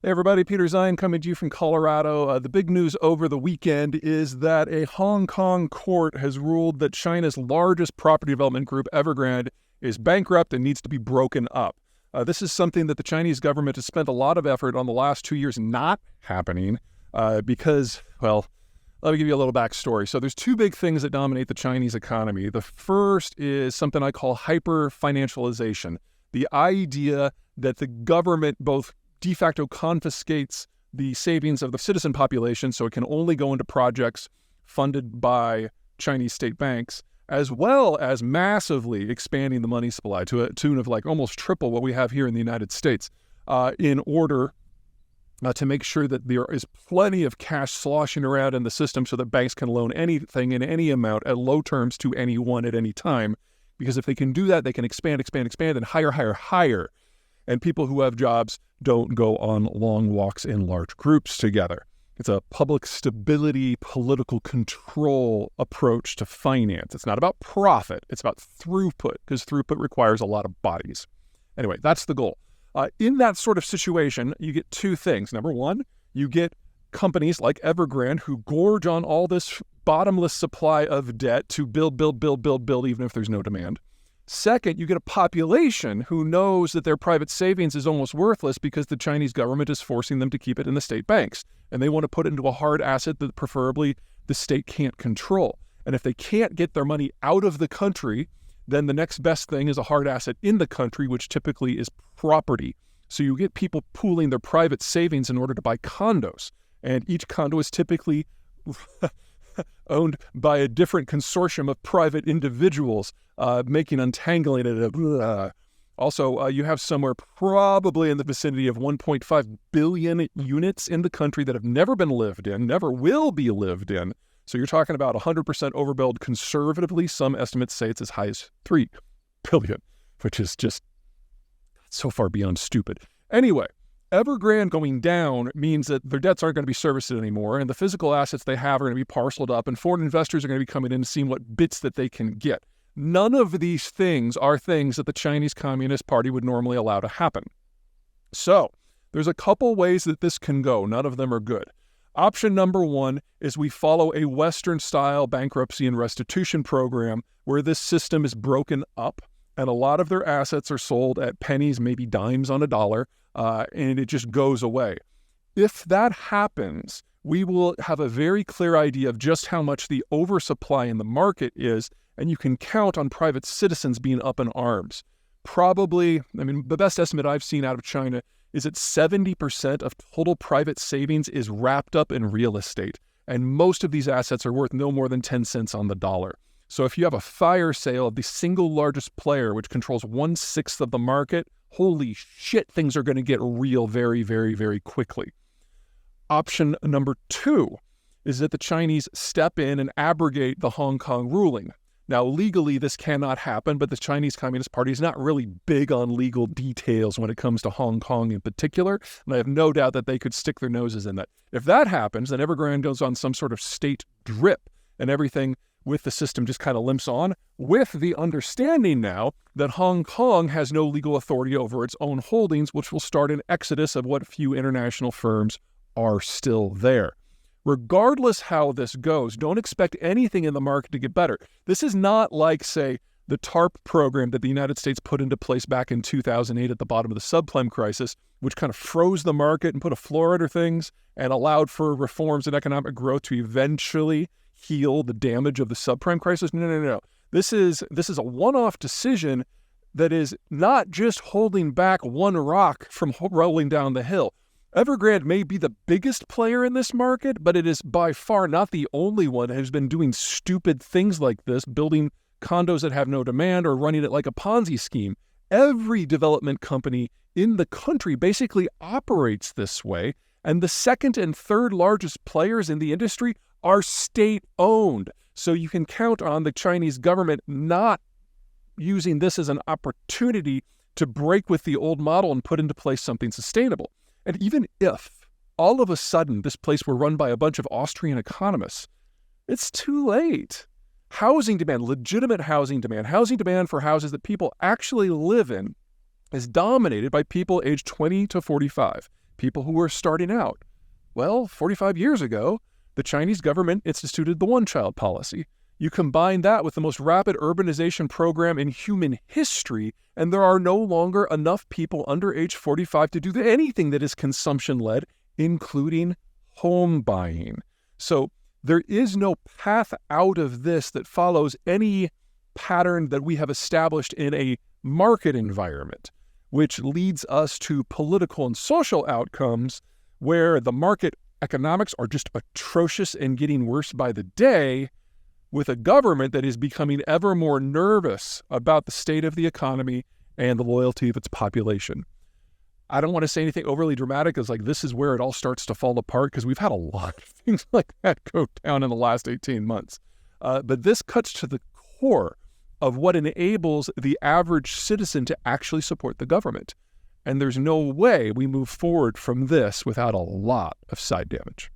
Hey everybody, Peter Zeihan coming to you from Colorado. The big news over the weekend is that a Hong Kong court has ruled that China's largest property development group, Evergrande, is bankrupt and needs to be broken up. This is something that the Chinese government has spent a lot of effort on the last 2 years not happening because, well, let me give you a little backstory. So there's two big things that dominate the Chinese economy. The first is something I call hyper-financialization, the idea that the government both de facto confiscates the savings of the citizen population so it can only go into projects funded by Chinese state banks, as well as massively expanding the money supply to a tune of like almost triple what we have here in the United States in order to make sure that there is plenty of cash sloshing around in the system so that banks can loan anything in any amount at low terms to anyone at any time. Because if they can do that, they can expand, and hire. And people who have jobs don't go on long walks in large groups together. It's a public stability, political control approach to finance. It's not about profit. It's about throughput, because throughput requires a lot of bodies. Anyway, that's the goal. In that sort of situation, you get two things. Number one, you get companies like Evergrande who gorge on all this bottomless supply of debt to build, even if there's no demand. Second, you get a population who knows that their private savings is almost worthless because the Chinese government is forcing them to keep it in the state banks. And they want to put it into a hard asset that preferably the state can't control. And if they can't get their money out of the country, then the next best thing is a hard asset in the country, which typically is property. So you get people pooling their private savings in order to buy condos. And each condo is typically owned by a different consortium of private individuals, making untangling it. Also, you have somewhere probably in the vicinity of 1.5 billion units in the country that have never been lived in, never will be lived in. So you're talking about 100% overbuild conservatively. Some estimates say it's as high as 3 billion, which is just so far beyond stupid. Anyway, Evergrande going down means that their debts aren't going to be serviced anymore, and the physical assets they have are going to be parceled up, and foreign investors are going to be coming in and seeing what bits that they can get. None of these things are things that the Chinese Communist Party would normally allow to happen. So, there's a couple ways that this can go. None of them are good. Option number one is we follow a Western-style bankruptcy and restitution program where this system is broken up, and a lot of their assets are sold at pennies, maybe dimes on a dollar, and it just goes away. If that happens, we will have a very clear idea of just how much the oversupply in the market is, and you can count on private citizens being up in arms. Probably, the best estimate I've seen out of China is that 70% of total private savings is wrapped up in real estate, and most of these assets are worth no more than 10 cents on the dollar. So if you have a fire sale of the single largest player, which controls 1/6 of the market, holy shit, things are going to get real very, very, very quickly. Option number two is that the Chinese step in and abrogate the Hong Kong ruling. Now, legally, this cannot happen, but the Chinese Communist Party is not really big on legal details when it comes to Hong Kong in particular, and I have no doubt that they could stick their noses in that. If that happens, then Evergrande goes on some sort of state drip, and everything with the system just kind of limps on, with the understanding now that Hong Kong has no legal authority over its own holdings, which will start an exodus of what few international firms are still there. Regardless how this goes, don't expect anything in the market to get better. This is not like, say, the TARP program that the United States put into place back in 2008 at the bottom of the subprime crisis, which kind of froze the market and put a floor under things and allowed for reforms and economic growth to eventually heal the damage of the subprime crisis. No. This is a one-off decision that is not just holding back one rock from rolling down the hill. Evergrande may be the biggest player in this market, but it is by far not the only one that has been doing stupid things like this, building condos that have no demand or running it like a Ponzi scheme. Every development company in the country basically operates this way, and the second and third largest players in the industry are state-owned. So you can count on the Chinese government not using this as an opportunity to break with the old model and put into place something sustainable. And even if all of a sudden this place were run by a bunch of Austrian economists, it's too late. Housing demand, legitimate housing demand for houses that people actually live in, is dominated by people aged 20 to 45. people who were starting out. Well, 45 years ago, the Chinese government instituted the one-child policy. You combine that with the most rapid urbanization program in human history, and there are no longer enough people under age 45 to do anything that is consumption-led, including home buying. So there is no path out of this that follows any pattern that we have established in a market environment, which leads us to political and social outcomes where the market economics are just atrocious and getting worse by the day, with a government that is becoming ever more nervous about the state of the economy and the loyalty of its population. I don't want to say anything overly dramatic, as like this is where it all starts to fall apart, because we've had a lot of things like that go down in the last 18 months. But this cuts to the core of what enables the average citizen to actually support the government. And there's no way we move forward from this without a lot of side damage.